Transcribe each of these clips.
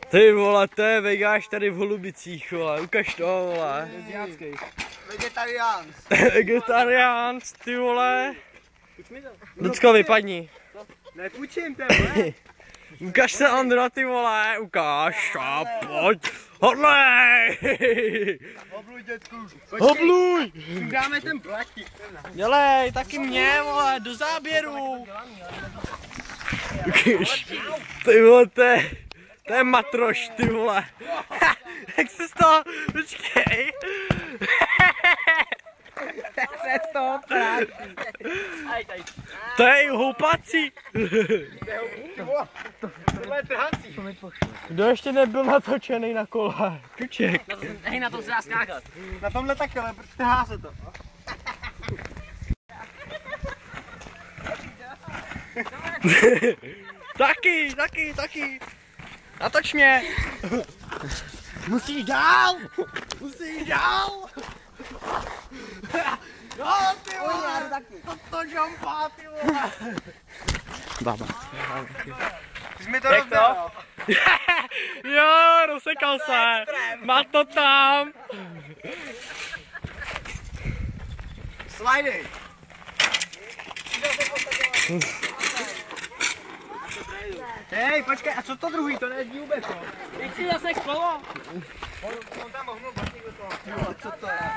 Ty vole, to je vegáš tady v Holubicích, vole, ukaž to, vole. Vegetariáns. Vegetariáns, ty vole. Lucko, vypadni. Nepůjčím tebe. Ukaž se, Andra, ty vole, ukaž a pojď. Hodlej! Obluj, dětku. Hobluj! Dáme ten platík. Dělej, taky mě, vole, do záběru. Ty vole, to je matroš, ty vole. Jak se z toho, počkej. Se z toho práci. To je houpací. Tohle je trhací. Kdo ještě nebyl natočený na kole? Kuček. Hej, na tom se dá skákat. Na tomhle taky, ale trhá se to. Taky. Natoč mě. Musíš dál. No, ty vole. To žampá, ty vole. Baba. Jsi mi to rozdělal. Jo, rozsekal se. Má to tam. Slidej. Hej, počkej, a co to druhý? To nejezdí vůbec, no? Jak si zase kolo? On tam mohl batík do toho. Co to je?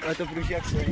Ale to průží jak se.